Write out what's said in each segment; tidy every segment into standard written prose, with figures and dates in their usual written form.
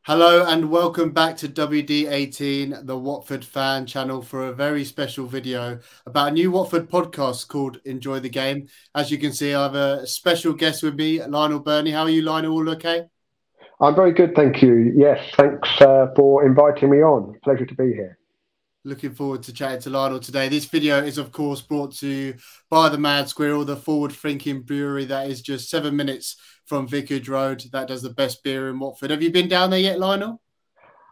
Hello and welcome back to WD18, the Watford fan channel, for a very special video about a new Watford podcast called Enjoy the Game. As you can see, I have a special guest with me, Lionel Birnie. How are you, Lionel? All okay? I'm very good, thank you. Yes, thanks for inviting me on. Pleasure to be here. Looking forward to chatting to Lionel today. This video is, of course, brought to you by the Mad Squirrel, the forward-thinking brewery that is just 7 minutes from Vicarage Road. That does the best beer in Watford. Have you been down there yet, Lionel?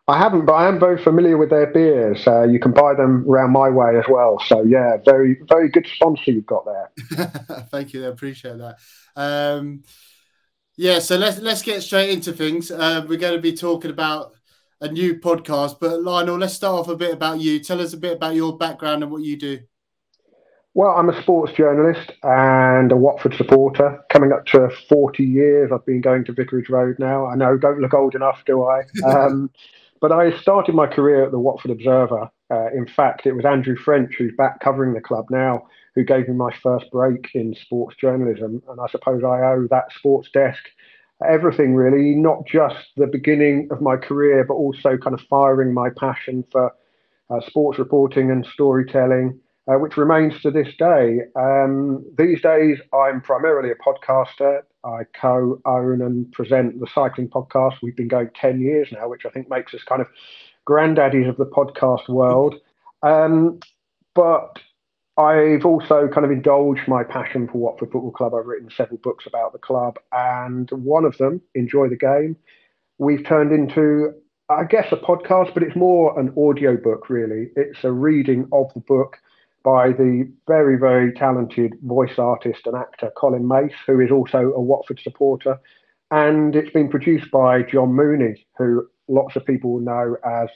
I haven't, but I am very familiar with their beers. You can buy them around my way as well. So yeah, very, very good sponsor you've got there. Thank you. I appreciate that. Yeah, so let's get straight into things. We're going to be talking about a new podcast, but Lionel, let's start off a bit about you. Tell us a bit about your background and what you do. Well, I'm a sports journalist and a Watford supporter. Coming up to 40 years, I've been going to Vicarage Road now. I know, don't look old enough, do I? But I started my career at the Watford Observer. In fact, it was Andrew French, who's back covering the club now, who gave me my first break in sports journalism. And I suppose I owe that sports desk everything, really, not just the beginning of my career, but also kind of firing my passion for sports reporting and storytelling, which remains to this day. These days, I'm primarily a podcaster. I co-own and present the cycling podcast. We've been going 10 years now, which I think makes us kind of granddaddies of the podcast world. But I've also kind of indulged my passion for Watford Football Club. I've written several books about the club, and one of them, Enjoy the Game, we've turned into, I guess, a podcast, but it's more an audio book, really. It's a reading of the book by the very, very talented voice artist and actor Colin Mace, who is also a Watford supporter. And it's been produced by John Mooney, who lots of people will know as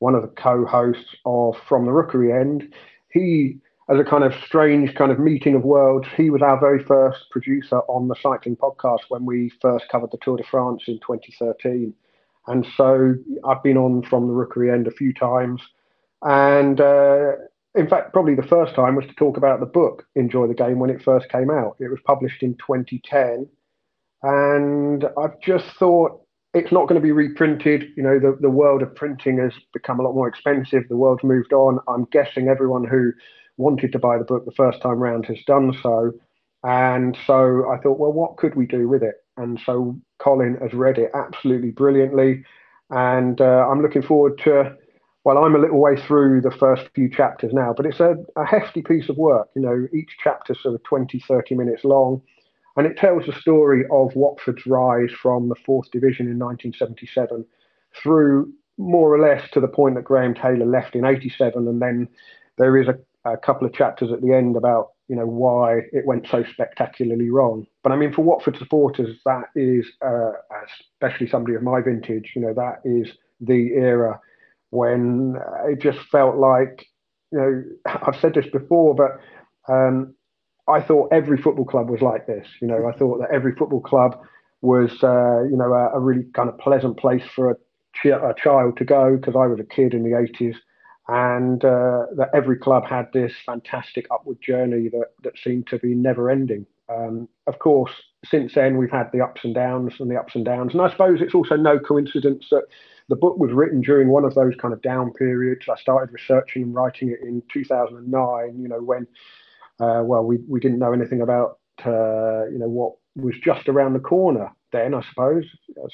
one of the co-hosts of From the Rookery End. He, as a kind of strange kind of meeting of worlds, he was our very first producer on the cycling podcast when we first covered the Tour de France in 2013. And so I've been on From the Rookery End a few times. And in fact, probably the first time was to talk about the book, Enjoy the Game, when it first came out. It was published in 2010. And I've just thought it's not going to be reprinted. You know, the world of printing has become a lot more expensive. The world's moved on. I'm guessing everyone who wanted to buy the book the first time round has done so. And so I thought, well, what could we do with it? And so Colin has read it absolutely brilliantly. And I'm looking forward to, well, I'm a little way through the first few chapters now, but it's a hefty piece of work. You know, each chapter sort of 20, 30 minutes long. And it tells the story of Watford's rise from the fourth division in 1977 through more or less to the point that Graham Taylor left in 87. And then there is a couple of chapters at the end about, you know, why it went so spectacularly wrong. But I mean, for Watford supporters, that is, especially somebody of my vintage, you know, that is the era when it just felt like, you know, I've said this before, but I thought every football club was like this. You know, I thought that every football club was, you know, a really kind of pleasant place for a child to go, because I was a kid in the 80s. And that every club had this fantastic upward journey that seemed to be never ending. Of course, since then, we've had the ups and downs and the ups and downs. And I suppose it's also no coincidence that the book was written during one of those kind of down periods. I started researching and writing it in 2009, you know, when, well, we didn't know anything about, you know, what was just around the corner then, I suppose,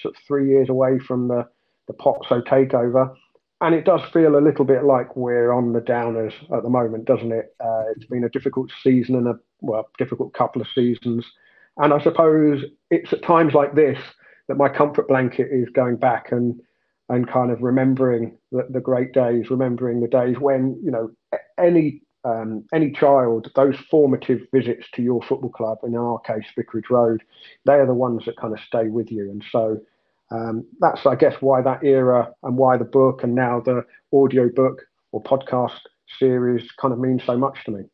sort of 3 years away from the Poxo takeover. And it does feel a little bit like we're on the downers at the moment, doesn't it? It's been a difficult season and difficult couple of seasons. And I suppose it's at times like this that my comfort blanket is going back and kind of remembering the great days, remembering the days when, you know, any child, those formative visits to your football club, in our case, Vicarage Road, they are the ones that kind of stay with you. And so that's, I guess, why that era and why the book and now the audio book or podcast series kind of means so much to me.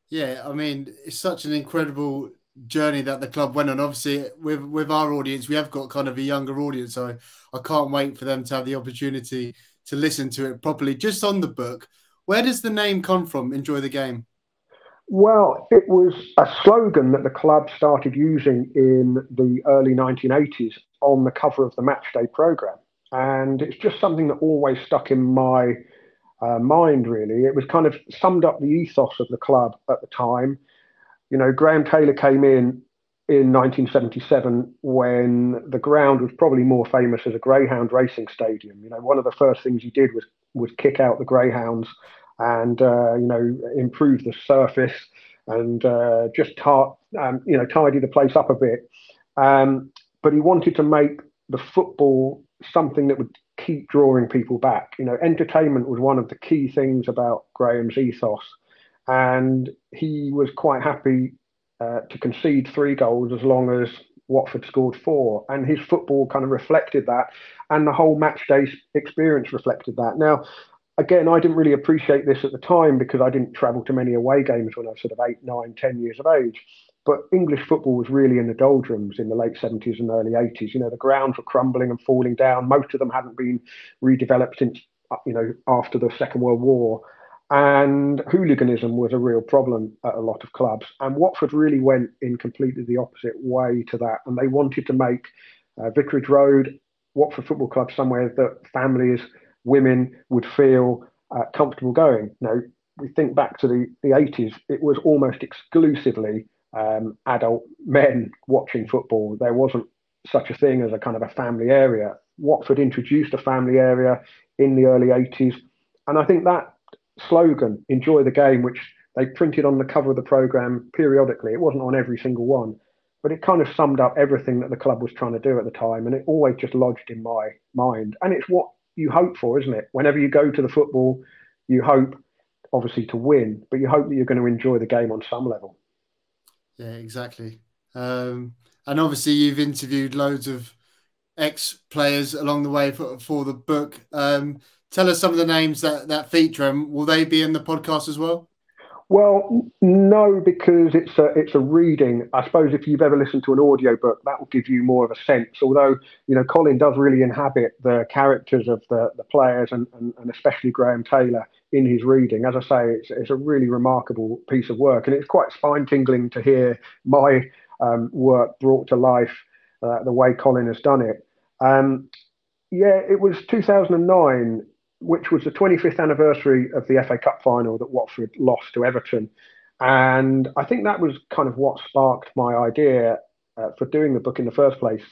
Yeah, I mean, it's such an incredible journey that the club went on. Obviously, with our audience, we have got kind of a younger audience, so I can't wait for them to have the opportunity to listen to it properly. Just on the book, where does the name come from, Enjoy the Game? Well, it was a slogan that the club started using in the early 1980s on the cover of the matchday programme. And it's just something that always stuck in my mind, really. It was kind of summed up the ethos of the club at the time. You know, Graham Taylor came in 1977 when the ground was probably more famous as a greyhound racing stadium. You know, one of the first things he did was kick out the greyhounds and improve the surface and just tidy the place up a bit. But he wanted to make the football something that would keep drawing people back. You know, entertainment was one of the key things about Graham's ethos, and he was quite happy to concede 3 goals as long as Watford scored 4, and his football kind of reflected that, and the whole match day experience reflected that. Now, again, I didn't really appreciate this at the time because I didn't travel to many away games when I was sort of 8, 9, 10 years of age. But English football was really in the doldrums in the late 70s and early 80s. You know, the grounds were crumbling and falling down. Most of them hadn't been redeveloped since, after the Second World War. And hooliganism was a real problem at a lot of clubs. And Watford really went in completely the opposite way to that. And they wanted to make Vicarage Road, Watford Football Club, somewhere that families, women would feel comfortable going. Now, we think back to the 80s, it was almost exclusively adult men watching football. There wasn't such a thing as a kind of a family area. Watford introduced a family area in the early 80s. And I think that slogan, enjoy the game, which they printed on the cover of the programme periodically, it wasn't on every single one, but it kind of summed up everything that the club was trying to do at the time. And it always just lodged in my mind. And it's what you hope for, isn't it? Whenever you go to the football, you hope obviously to win, but you hope that you're going to enjoy the game on some level. Yeah, exactly. And obviously you've interviewed loads of ex-players along the way for the book. Tell us some of the names that feature, and will they be in the podcast as well? Well, no, because it's a reading. I suppose if you've ever listened to an audiobook, that will give you more of a sense. Although, you know, Colin does really inhabit the characters of the players and especially Graham Taylor in his reading. As I say, it's a really remarkable piece of work, and it's quite spine-tingling to hear my work brought to life the way Colin has done it. It was 2009, which was the 25th anniversary of the FA Cup final that Watford lost to Everton. And I think that was kind of what sparked my idea for doing the book in the first place.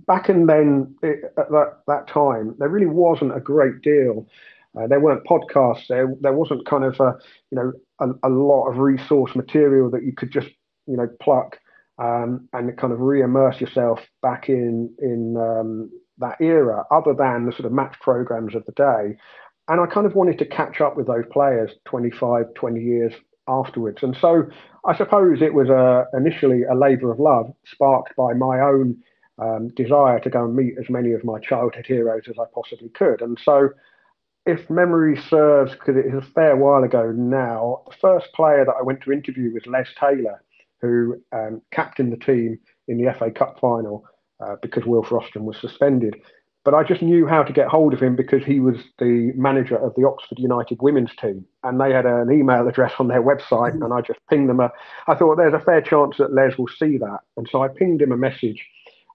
Back in then, at that time, there really wasn't a great deal. There weren't podcasts. There wasn't kind of a lot of resource material that you could just pluck and kind of re-immerse yourself back in that era, other than the sort of match programs of the day. And I kind of wanted to catch up with those players 25, 20 years afterwards. And so I suppose it was initially a labour of love, sparked by my own desire to go and meet as many of my childhood heroes as I possibly could. And so, if memory serves, because it is a fair while ago now, the first player that I went to interview was Les Taylor, who captained the team in the FA Cup final because Will Froston was suspended. But I just knew how to get hold of him because he was the manager of the Oxford United women's team, and they had an email address on their website, and I just pinged them. I thought there's a fair chance that Les will see that, and so I pinged him a message.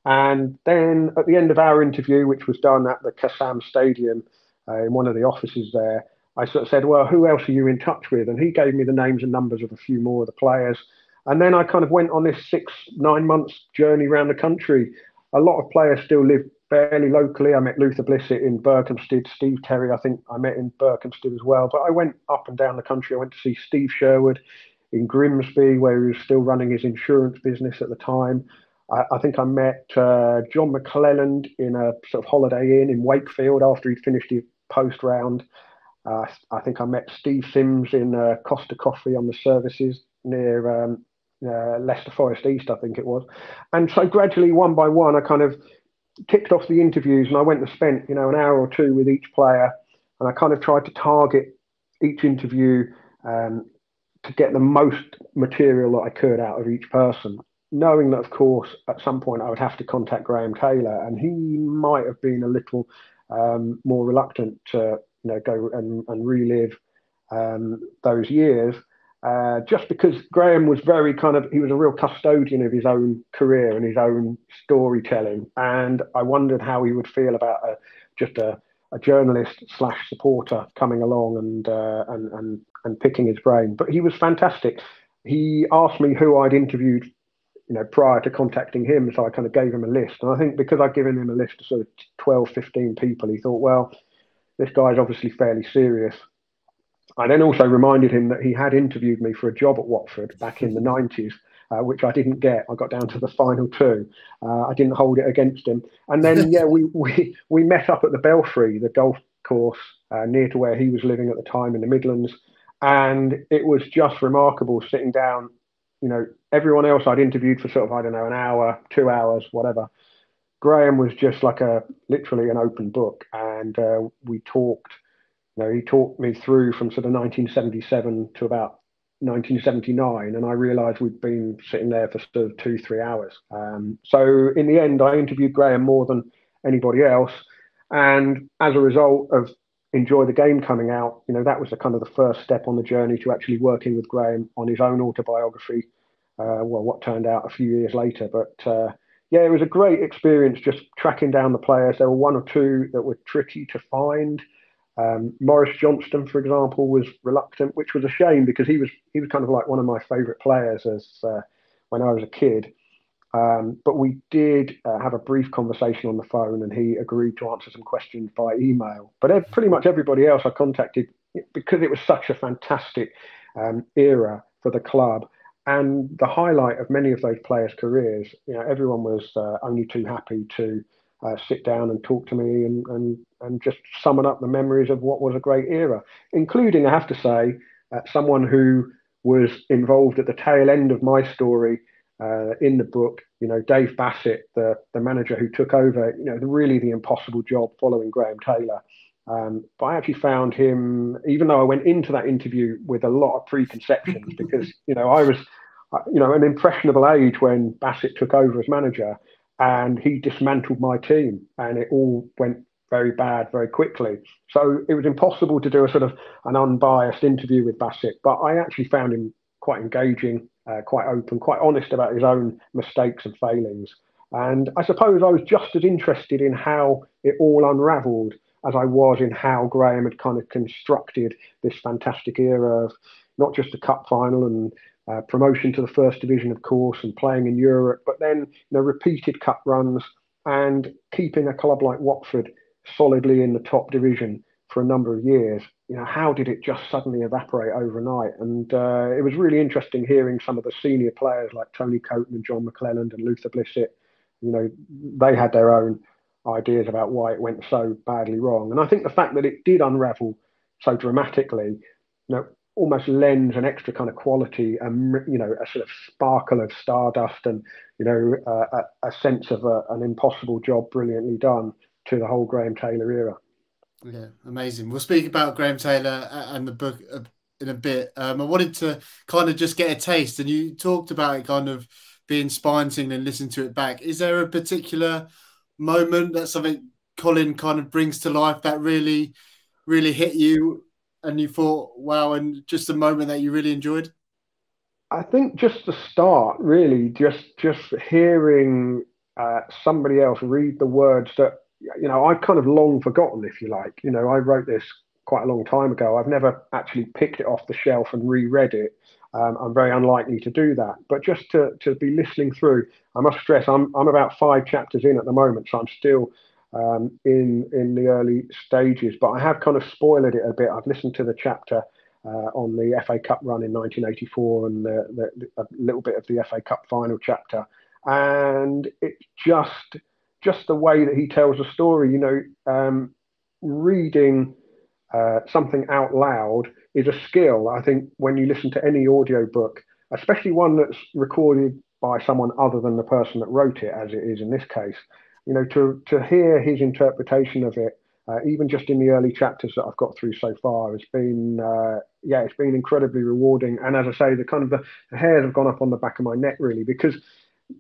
And then at the end of our interview, which was done at the Kassam Stadium in one of the offices there, I sort of said, well, who else are you in touch with? And he gave me the names and numbers of a few more of the players. And then I kind of went on this 6-9 months journey around the country. A lot of players still live fairly locally. I met Luther Blissett in Berkhamsted, Steve Terry, I think I met in Berkhamsted as well. But I went up and down the country. I went to see Steve Sherwood in Grimsby, where he was still running his insurance business at the time. I think I met John McClelland in a sort of Holiday Inn in Wakefield after he'd finished his post round. I think I met Steve Sims in Costa Coffee on the services near Leicester Forest East, I think it was. And so gradually, one by one, I kind of ticked off the interviews, and I went and spent an hour or two with each player, and I kind of tried to target each interview to get the most material that I could out of each person, knowing that, of course, at some point I would have to contact Graham Taylor, and he might have been a little more reluctant to go and relive those years. just because Graham was he was a real custodian of his own career and his own storytelling. And I wondered how he would feel about just a journalist / supporter coming along and picking his brain. But he was fantastic. He asked me who I'd interviewed, prior to contacting him. So I kind of gave him a list. And I think because I'd given him a list of sort of 12, 15 people, he thought, well, this guy's obviously fairly serious. I then also reminded him that he had interviewed me for a job at Watford back in the 90s, which I didn't get. I got down to the final two. I didn't hold it against him. And then, we met up at the Belfry, the golf course near to where he was living at the time in the Midlands. And it was just remarkable sitting down. Everyone else I'd interviewed for sort of, I don't know, an hour, 2 hours, whatever. Graham was just like literally an open book. And we talked. He talked me through from sort of 1977 to about 1979, and I realised we'd been sitting there for sort of 2-3 hours. So in the end, I interviewed Graham more than anybody else, and as a result of Enjoy the Game coming out, that was the kind of the first step on the journey to actually working with Graham on his own autobiography. What turned out a few years later, but it was a great experience just tracking down the players. There were one or two that were tricky to find. Maurice Johnston, for example, was reluctant, which was a shame because he was kind of like one of my favourite players when I was a kid. But we did have a brief conversation on the phone, and he agreed to answer some questions by email. But pretty much everybody else I contacted, because it was such a fantastic era for the club, and the highlight of many of those players' careers. Everyone was only too happy to sit down and talk to me and just summon up the memories of what was a great era, including, I have to say, someone who was involved at the tail end of my story in the book, Dave Bassett, the manager who took over, really the impossible job following Graham Taylor. But I actually found him, even though I went into that interview with a lot of preconceptions, because, I was, an impressionable age when Bassett took over as manager, and he dismantled my team, and it all went very bad very quickly. So it was impossible to do a sort of an unbiased interview with Bassett, but I actually found him quite engaging, quite open, quite honest about his own mistakes and failings. And I suppose I was just as interested in how it all unravelled as I was in how Graham had kind of constructed this fantastic era of not just a cup final and promotion to the first division, of course, and playing in Europe, but then repeated cup runs and keeping a club like Watford solidly in the top division for a number of years. How did it just suddenly evaporate overnight? And it was really interesting hearing some of the senior players like Tony Coton and John McClelland and Luther Blissett. They had their own ideas about why it went so badly wrong. And I think the fact that it did unravel so dramatically, almost lends an extra kind of quality and, a sort of sparkle of stardust and, a sense of an impossible job brilliantly done to the whole Graham Taylor era. Yeah, amazing. We'll speak about Graham Taylor and the book in a bit. I wanted to kind of just get a taste, and you talked about it kind of being spine-tingling and listening to it back. Is there a particular moment that something Colin kind of brings to life that really, really hit you and you thought, wow, and just a moment that you really enjoyed? I think just the start, really, just hearing somebody else read the words that, I've kind of long forgotten, if you like. I wrote this quite a long time ago. I've never actually picked it off the shelf and reread it. I'm very unlikely to do that. But just to be listening through, I must stress, I'm about 5 chapters in at the moment, so I'm still in the early stages. But I have kind of spoiled it a bit. I've listened to the chapter on the FA Cup run in 1984 and a little bit of the FA Cup final chapter. And it's just the way that he tells a story, reading something out loud is a skill. I think when you listen to any audiobook, especially one that's recorded by someone other than the person that wrote it, as it is in this case, to hear his interpretation of it, even just in the early chapters that I've got through so far, has been, it's been incredibly rewarding. And as I say, the hairs have gone up on the back of my neck, really, because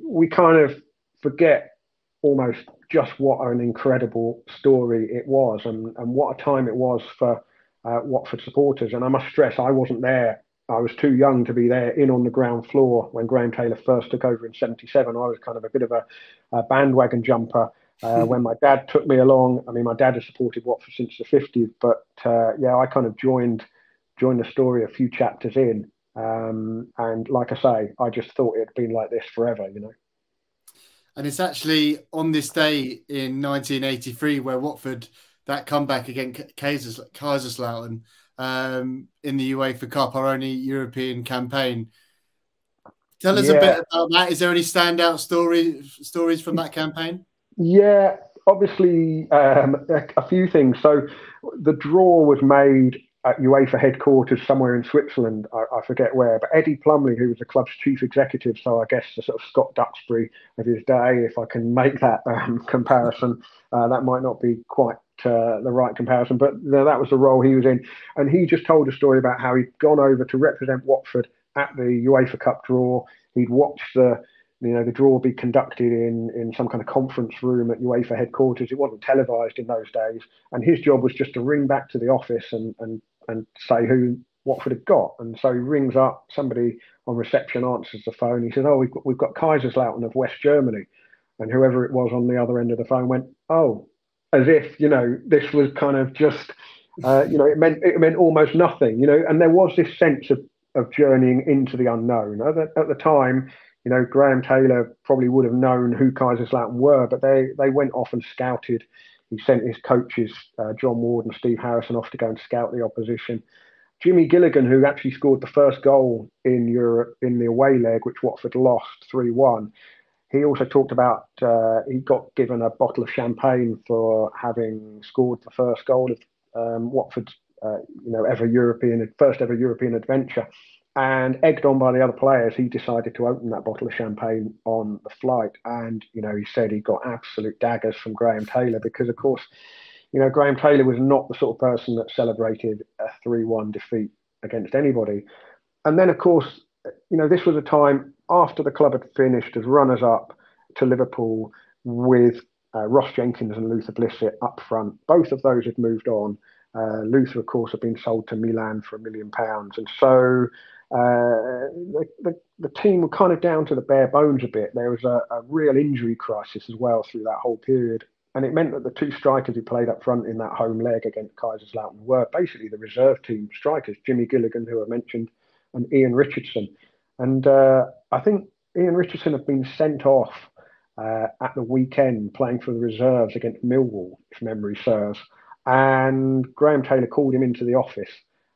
we kind of forget almost just what an incredible story it was and what a time it was for Watford supporters. And I must stress, I wasn't there I was too young to be there in on the ground floor when Graham Taylor first took over in '77. I was kind of a bit of a bandwagon jumper. When my dad took me along, I mean, my dad has supported Watford since the '50s, but yeah, I kind of joined the story a few chapters in. And like I say, I just thought it'd been like this forever, you know. And it's actually on this day in 1983 where Watford, that comeback against Kaiserslautern in the UEFA Cup, our only European campaign. Tell us a Yeah, bit about that. Is there any standout stories from that campaign? yeah. Obviously, a few things. So the draw was made at UEFA headquarters somewhere in Switzerland. I forget where, but Eddie Plumley, who was the club's chief executive, so I guess the sort of Scott Duxbury of his day, if I can make that comparison, that might not be quite the right comparison, but that was the role he was in. And he just told a story about how he'd gone over to represent Watford at the UEFA Cup draw. He'd watched the draw be conducted in some kind of conference room at UEFA headquarters. It wasn't televised in those days, and his job was just to ring back to the office and say who Watford had got. And so he rings up, somebody on reception answers the phone. He says, "Oh, we've got Kaiserslautern of West Germany," and whoever it was on the other end of the phone went, "Oh," as if this was kind of just it meant almost nothing, and there was this sense of journeying into the unknown. At the time, Graham Taylor probably would have known who Kaiserslautern were, but they went off and scouted. He sent his coaches, John Ward and Steve Harrison, off to go and scout the opposition. Jimmy Gilligan, who actually scored the first goal in Europe in the away leg, which Watford lost 3-1, he also talked about he got given a bottle of champagne for having scored the first goal of Watford's first ever European adventure. And egged on by the other players, he decided to open that bottle of champagne on the flight. And, he said he got absolute daggers from Graham Taylor because, of course, Graham Taylor was not the sort of person that celebrated a 3-1 defeat against anybody. And then, of course, this was a time after the club had finished as runners-up to Liverpool with Ross Jenkins and Luther Blissett up front. Both of those had moved on. Luther, of course, had been sold to Milan for £1 million. And so the team were kind of down to the bare bones a bit. There was a real injury crisis as well through that whole period. And it meant that the two strikers who played up front in that home leg against Kaiserslautern were basically the reserve team strikers, Jimmy Gilligan, who I mentioned, and Ian Richardson. And I think Ian Richardson had been sent off at the weekend playing for the reserves against Millwall, if memory serves. And Graham Taylor called him into the office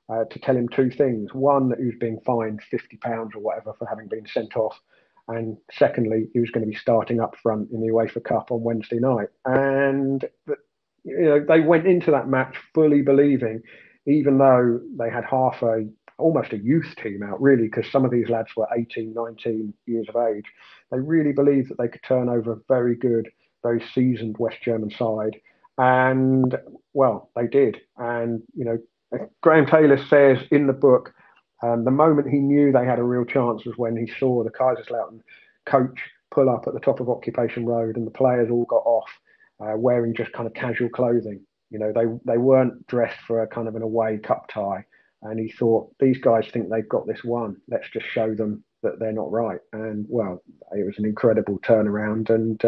to tell him two things. One, that he was being fined £50 or whatever for having been sent off. And secondly, he was going to be starting up front in the UEFA Cup on Wednesday night. And they went into that match fully believing, even though they had almost a youth team out, really, because some of these lads were 18, 19 years of age. They really believed that they could turn over a very good, very seasoned West German side. And, well, they did. And, Graham Taylor says in the book, the moment he knew they had a real chance was when he saw the Kaiserslautern coach pull up at the top of Occupation Road and the players all got off wearing just kind of casual clothing. They weren't dressed for a kind of an away cup tie. And he thought, these guys think they've got this one. Let's just show them that they're not right. And, well, it was an incredible turnaround. And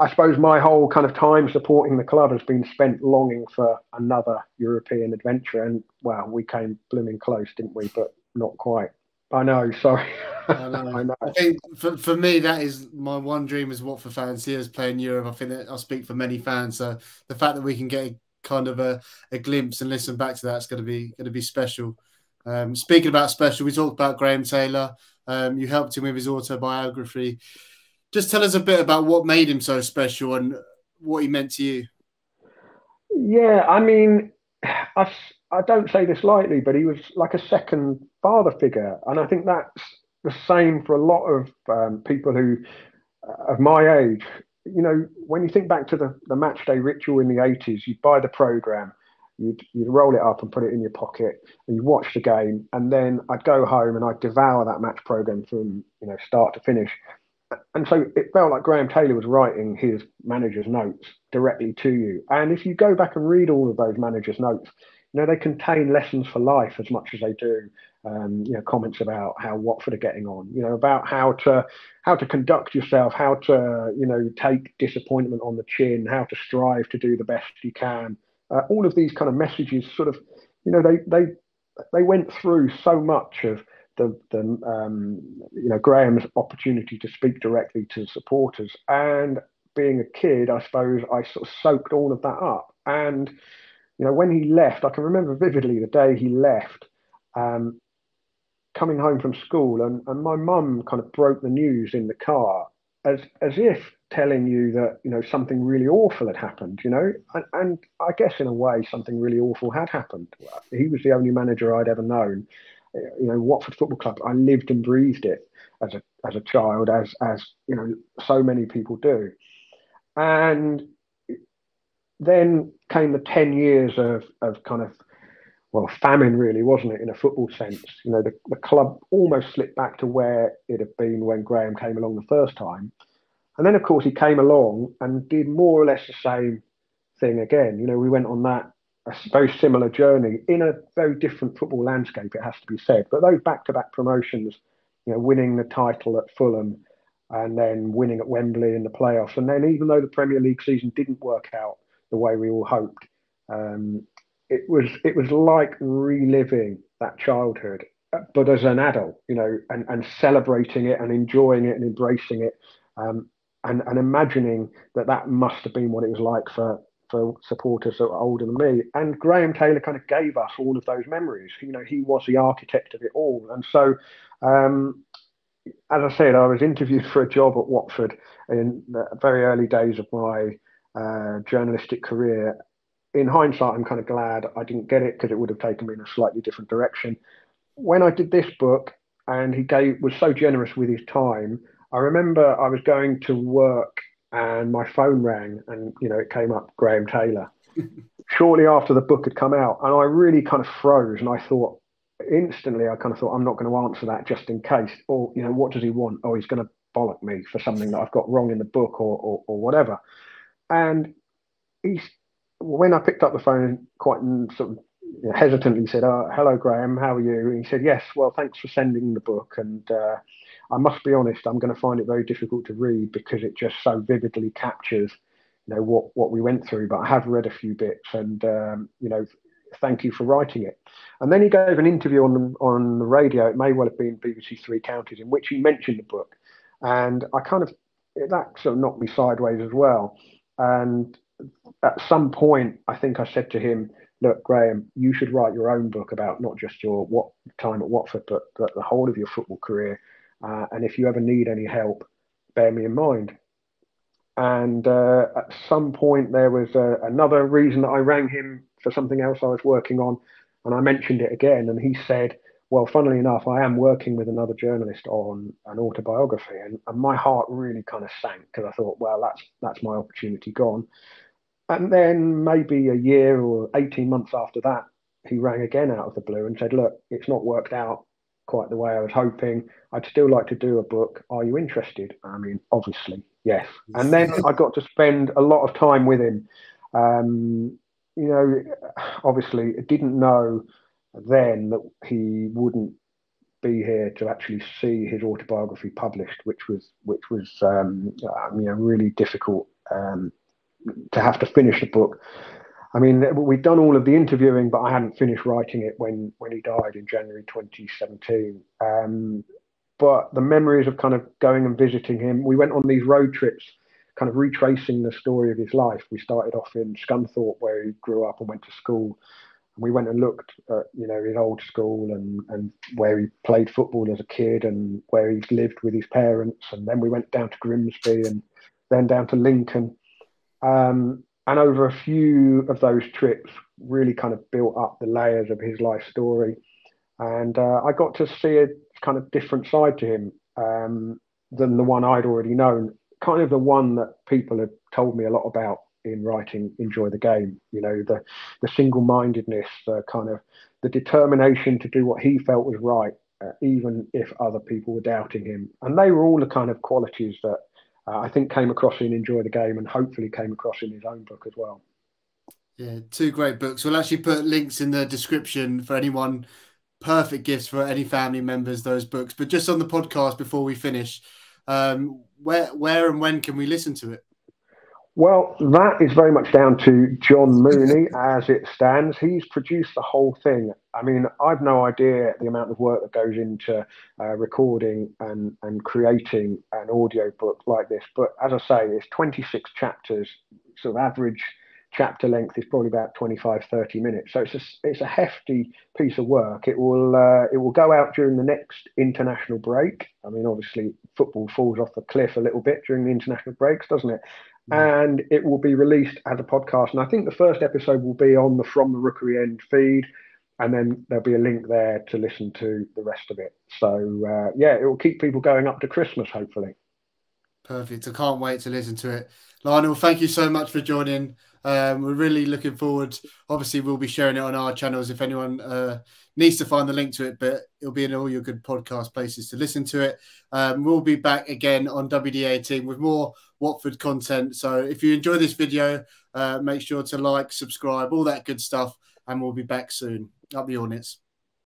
I suppose my whole kind of time supporting the club has been spent longing for another European adventure. And, well, we came blooming close, didn't we? But not quite. I know, sorry. I know. I think for me, that is my one dream as Watford fans, see us play in Europe. I think that I'll speak for many fans. So the fact that we can get kind of a glimpse and listen back to that's going to be special. Speaking about special, we talked about Graham Taylor. You helped him with his autobiography. Just tell us a bit about what made him so special and what he meant to you. Yeah, I mean, I don't say this lightly, but he was like a second father figure. And I think that's the same for a lot of people who, of my age, when you think back to the match day ritual in the 80s, you'd buy the programme, you'd roll it up and put it in your pocket, and you watch the game. And then I'd go home and I'd devour that match programme from start to finish. And so it felt like Graham Taylor was writing his manager's notes directly to you. And if you go back and read all of those manager's notes, they contain lessons for life as much as they do comments about how Watford are getting on, about how to conduct yourself, how to, take disappointment on the chin, how to strive to do the best you can. All of these kind of messages sort of, they went through so much of Graham's opportunity to speak directly to supporters. And being a kid, I suppose I sort of soaked all of that up. And, when he left, I can remember vividly the day he left, coming home from school, and my mum kind of broke the news in the car as if telling you that, something really awful had happened, and I guess in a way something really awful had happened. He was the only manager I'd ever known. Watford Football Club, I lived and breathed it as a child, as so many people do. And then came the 10 years of kind of, famine, really, wasn't it, in a football sense? The club almost slipped back to where it had been when Graham came along the first time. And then, of course, he came along and did more or less the same thing again. We went on a very similar journey in a very different football landscape, it has to be said. But those back-to-back promotions, winning the title at Fulham and then winning at Wembley in the playoffs. And then even though the Premier League season didn't work out the way we all hoped, it was like reliving that childhood, but as an adult, and celebrating it and enjoying it and embracing it, and imagining that must have been what it was like for supporters that were older than me. And Graham Taylor kind of gave us all of those memories. He was the architect of it all. And so, as I said, I was interviewed for a job at Watford in the very early days of my journalistic career. In hindsight, I'm kind of glad I didn't get it, because it would have taken me in a slightly different direction. When I did this book, and he was so generous with his time, I remember I was going to work and my phone rang, and it came up Graham Taylor shortly after the book had come out, and I really kind of froze, and I thought instantly, I'm not going to answer that just in case, or what does he want? Oh, he's going to bollock me for something that I've got wrong in the book, or whatever. And when I picked up the phone, quite sort of hesitantly said, "Oh, hello, Graham, how are you?" And he said, "Yes, well, thanks for sending the book, and I must be honest, I'm going to find it very difficult to read because it just so vividly captures, what we went through. But I have read a few bits, and thank you for writing it." And then he gave an interview on the radio. It may well have been BBC Three Counties, in which he mentioned the book, and that sort of knocked me sideways as well. And at some point, I think I said to him, "Look, Graham, you should write your own book about not just your time at Watford, but the whole of your football career. And if you ever need any help, bear me in mind." And at some point, there was another reason that I rang him for something else I was working on, and I mentioned it again, and he said, "Well, funnily enough, I am working with another journalist on an autobiography," and my heart really kind of sank, because I thought, well, that's my opportunity gone. And then maybe a year or 18 months after that, he rang again out of the blue and said, "Look, it's not worked out quite the way I was hoping. I'd still like to do a book. Are you interested?" I mean, obviously, yes. And then I got to spend a lot of time with him. Obviously, I didn't know then that he wouldn't be here to actually see his autobiography published, which was really difficult. To have to finish the book. I mean, we'd done all of the interviewing, but I hadn't finished writing it when he died in January 2017. But the memories of kind of going and visiting him, we went on these road trips, kind of retracing the story of his life. We started off in Scunthorpe, where he grew up and went to school. And we went and looked at, his old school and where he played football as a kid and where he lived with his parents. And then we went down to Grimsby and then down to Lincoln. And over a few of those trips, really kind of built up the layers of his life story. And I got to see a kind of different side to him than the one I'd already known, kind of the one that people had told me a lot about in writing Enjoy the Game. The single-mindedness, the kind of the determination to do what he felt was right, even if other people were doubting him. And they were all the kind of qualities that I think came across in Enjoy the Game, and hopefully came across in his own book as well. Yeah, two great books. We'll actually put links in the description for anyone perfect gifts for any family members, those books. But just on the podcast before we finish, where and when can we listen to it? Well, that is very much down to John Mooney as it stands. He's produced the whole thing. I mean, I've no idea the amount of work that goes into recording and creating an audio book like this. But as I say, it's 26 chapters, sort of average chapter length is probably about 25, 30 minutes. So it's a hefty piece of work. It will go out during the next international break. I mean, obviously, football falls off the cliff a little bit during the international breaks, doesn't it? And it will be released as a podcast. And I think the first episode will be on the From the Rookery End feed, and then there'll be a link there to listen to the rest of it. So yeah, it will keep people going up to Christmas, hopefully. Perfect. I can't wait to listen to it. Lionel, thank you so much for joining. We're really looking forward. Obviously, we'll be sharing it on our channels if anyone needs to find the link to it, but it'll be in all your good podcast places to listen to it. We'll be back again on WD18 with more Watford content. So if you enjoy this video, make sure to like, subscribe, all that good stuff, and we'll be back soon. Up the Hornets.